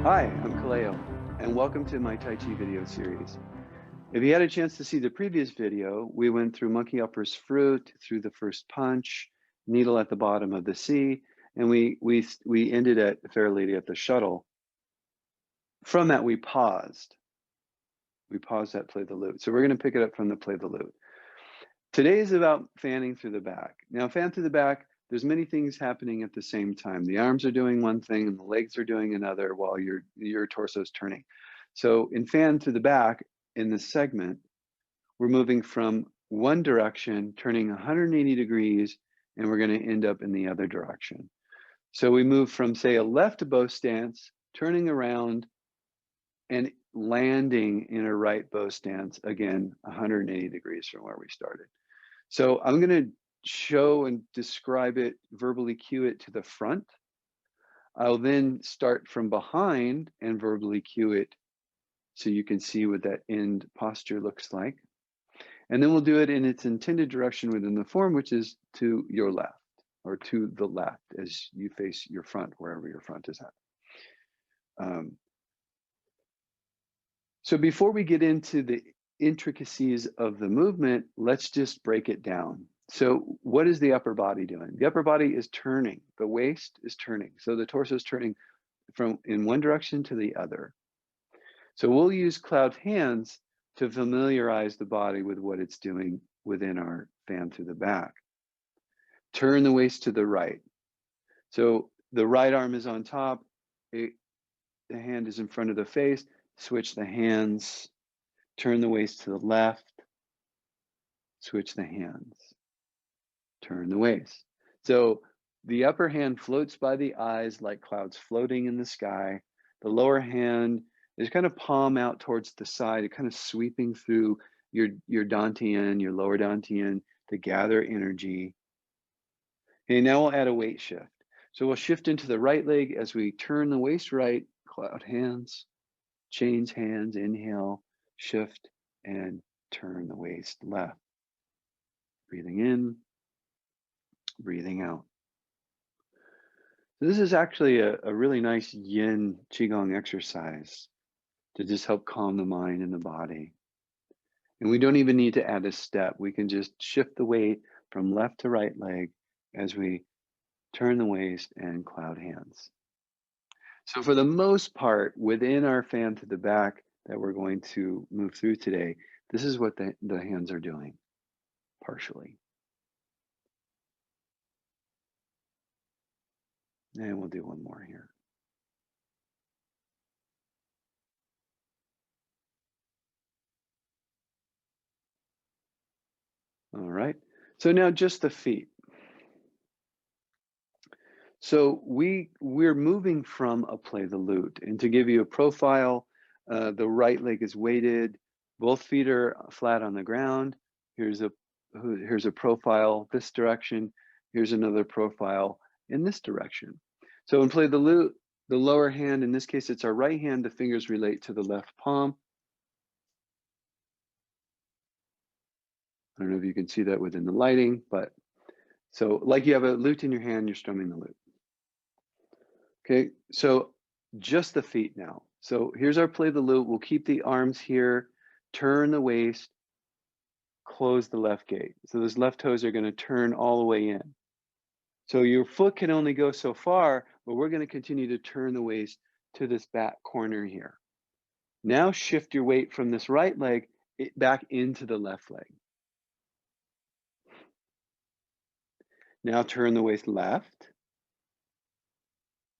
Hi, I'm Kaleo, and welcome to my Tai Chi video series. If you had a chance to see the previous video, we went through Monkey Upper's Fruit, through the first punch, Needle at the Bottom of the Sea, and we ended at Fair Lady at the Shuttle. From that, we paused. We paused that Play the Lute. So we're going to pick it up from the Play the Lute. Today is about fanning through the back. Now, fan through the back, there's many things happening at the same time. The arms are doing one thing and the legs are doing another while your torso is turning. So in fan through the back, in this segment, we're moving from one direction, turning 180 degrees, and we're going to end up in the other direction. So we move from, say, a left bow stance, turning around and landing in a right bow stance, again, 180 degrees from where we started. So I'm going to show and describe it, verbally cue it to the front. I'll then start from behind and verbally cue it so you can see what that end posture looks like. And then we'll do it in its intended direction within the form, which is to your left or to the left as you face your front, wherever your front is at. So before we get into the intricacies of the movement, let's just break it down. So what is the upper body doing? The upper body is turning. The waist is turning. So the torso is turning from in one direction to the other. So we'll use cloud hands to familiarize the body with what it's doing within our fan through the back. Turn the waist to the right. So the right arm is on top. The hand is in front of the face. Switch the hands. Turn the waist to the left. Switch the hands. Turn the waist. So the upper hand floats by the eyes like clouds floating in the sky. The lower hand is kind of palm out towards the side, kind of sweeping through your dantian, your lower dantian to gather energy. Okay, now we'll add a weight shift. So we'll shift into the right leg as we turn the waist right, cloud hands, change hands, inhale, shift, and turn the waist left. Breathing in, breathing out. So this is actually a really nice yin qigong exercise to just help calm the mind and the body. And we don't even need to add a step. We can just shift the weight from left to right leg as we turn the waist and cloud hands. So for the most part, within our fan to the back that we're going to move through today, this is what the hands are doing, partially. And we'll do one more here. All right. So now just the feet. So we're moving from a Play the Lute, and to give you a profile, the right leg is weighted, both feet are flat on the ground. Here's a profile this direction. Here's another profile in this direction. So in Play the Lute, the lower hand, in this case, it's our right hand. The fingers relate to the left palm. I don't know if you can see that within the lighting, but so like you have a lute in your hand, you're strumming the lute. Okay, so just the feet now. So here's our Play the Lute. We'll keep the arms here, turn the waist, close the left gate. So those left toes are going to turn all the way in. So your foot can only go so far, but we're going to continue to turn the waist to this back corner here. Now shift your weight from this right leg back into the left leg. Now turn the waist left.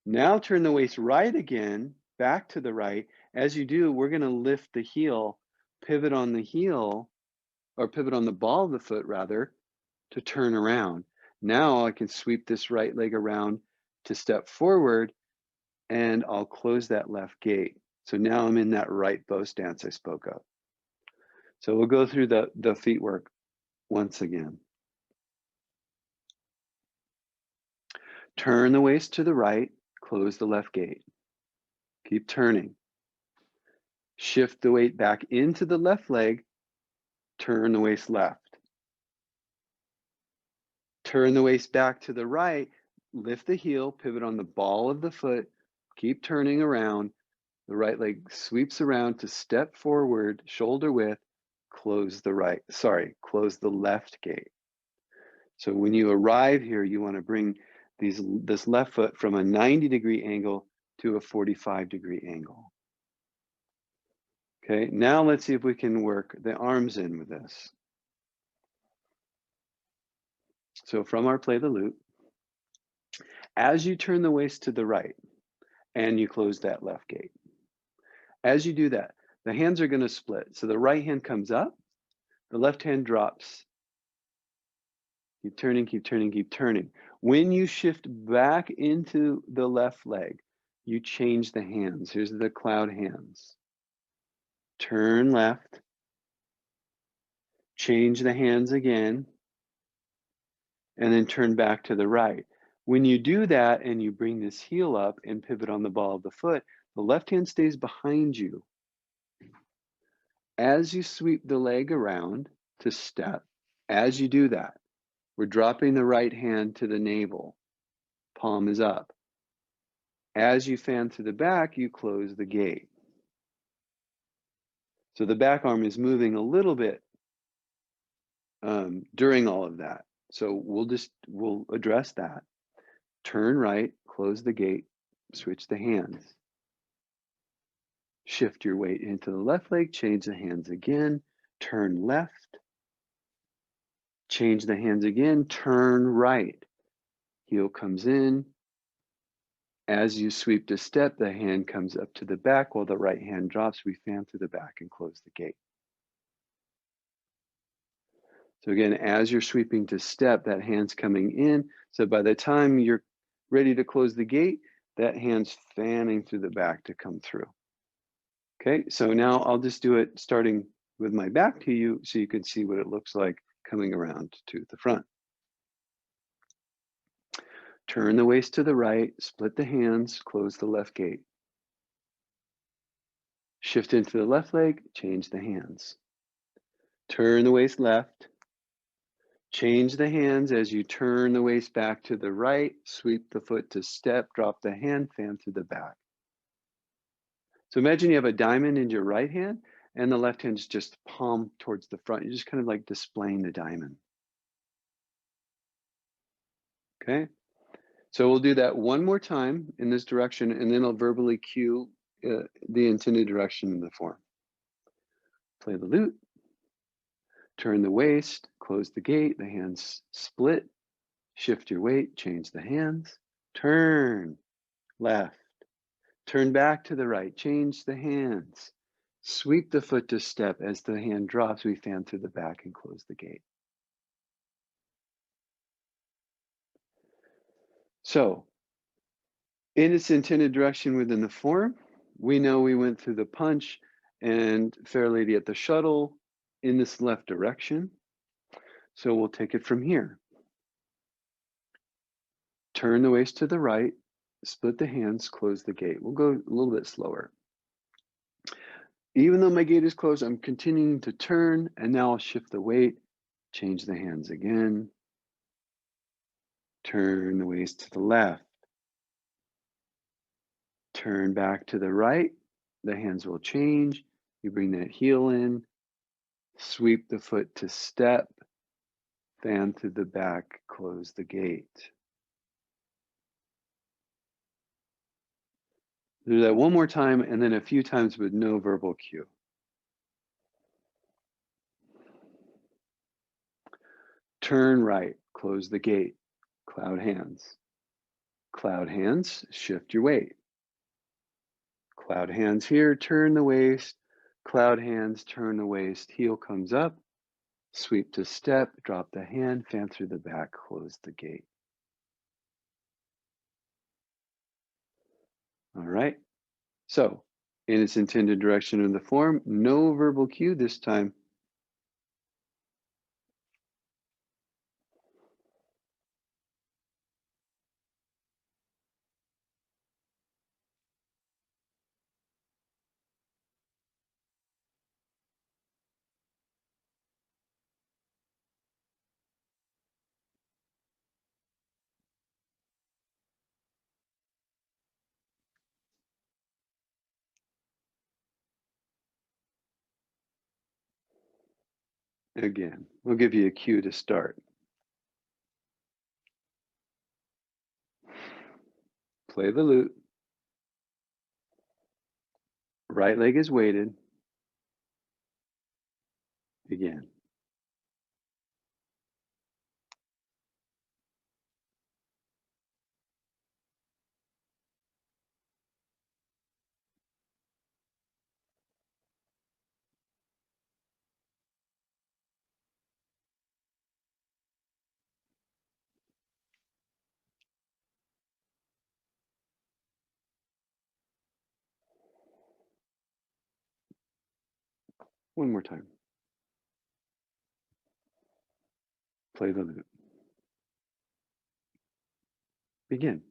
Now turn the waist right again, back to the right. As you do, we're going to lift the heel, pivot on the heel, or pivot on the ball of the foot rather, to turn around. Now I can sweep this right leg around to step forward, and I'll close that left gate. So now I'm in that right bow stance I spoke of. So we'll go through the feet work once again. Turn the waist to the right, close the left gate. Keep turning. Shift the weight back into the left leg, turn the waist left. Turn the waist back to the right, lift the heel, pivot on the ball of the foot, keep turning around, The right leg sweeps around to step forward, shoulder width, close close the left gate. So when you arrive here, you want to bring this left foot from a 90-degree angle to a 45-degree angle. Okay, now let's see if we can work the arms in with this. So from our play the lute, as you turn the waist to the right and you close that left gate, as you do that, the hands are going to split. So the right hand comes up, the left hand drops. Keep turning, keep turning, keep turning. When you shift back into the left leg, you change the hands. Here's the cloud hands. Turn left, change the hands again, and then turn back to the right. When you do that and you bring this heel up and pivot on the ball of the foot, the left hand stays behind you. As you sweep the leg around to step, as you do that, we're dropping the right hand to the navel. Palm is up. As you fan to the back, you close the gate. So the back arm is moving a little bit during all of that. So we'll address that. Turn right, close the gate, switch the hands. Shift your weight into the left leg, change the hands again, turn left, change the hands again, turn right. Heel comes in. As you sweep to step, the hand comes up to the back while the right hand drops. We fan to the back and close the gate. So again, as you're sweeping to step, that hand's coming in. So by the time you're ready to close the gate, that hand's fanning through the back to come through. Okay, so now I'll just do it starting with my back to you so you can see what it looks like coming around to the front. Turn the waist to the right, split the hands, close the left gate. Shift into the left leg, change the hands. Turn the waist left, change the hands as you turn the waist back to the right, sweep the foot to step, drop the hand, fan to the back. So imagine you have a diamond in your right hand and the left hand's just palm towards the front. You're just kind of like displaying the diamond. Okay, so we'll do that one more time in this direction and then I'll verbally cue the intended direction in the form. Play the lute, turn the waist, close the gate, the hands split, shift your weight, change the hands, turn left, turn back to the right, change the hands, sweep the foot to step. As the hand drops, we fan to the back and close the gate. So, in its intended direction within the form, we know we went through the punch and Fair Lady at the shuttle in this left direction. So we'll take it from here. Turn the waist to the right, split the hands, close the gate. We'll go a little bit slower. Even though my gate is closed, I'm continuing to turn, and now I'll shift the weight, change the hands again, turn the waist to the left, turn back to the right, the hands will change, you bring that heel in, sweep the foot to step, fan to the back, close the gate. Do that one more time and then a few times with no verbal cue. Turn right, close the gate, cloud hands. Cloud hands, shift your weight. Cloud hands here, turn the waist. Cloud hands, turn the waist. Heel comes up, sweep to step, drop the hand, fan through the back, close the gate. All right. So, in its intended direction in the form, no verbal cue this time. Again, we'll give you a cue to start. Play the lute. Right leg is weighted. Again. One more time. Play the lute. Begin.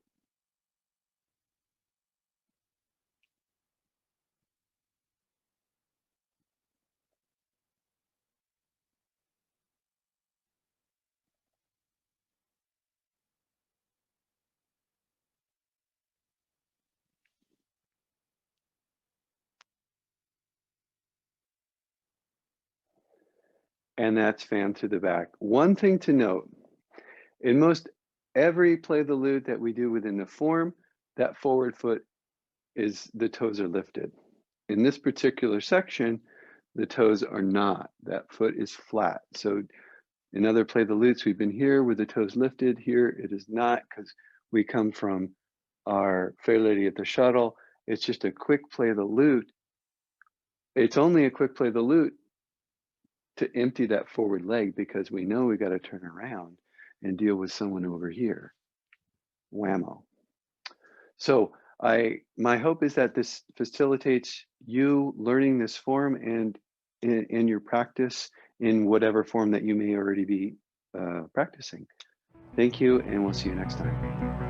And that's fan to the back. One thing to note, in most every play the lute that we do within the form, that forward foot is, the toes are lifted. In this particular section, the toes are not. That foot is flat. So in other play the lutes, we've been here with the toes lifted. Here it is not, because we come from our Fair Lady at the Shuttle. It's just a quick play the lute. It's only a quick play the lute to empty that forward leg, because we know we got to turn around and deal with someone over here. Whammo. So my hope is that this facilitates you learning this form and in your practice in whatever form that you may already be practicing. Thank you, and we'll see you next time.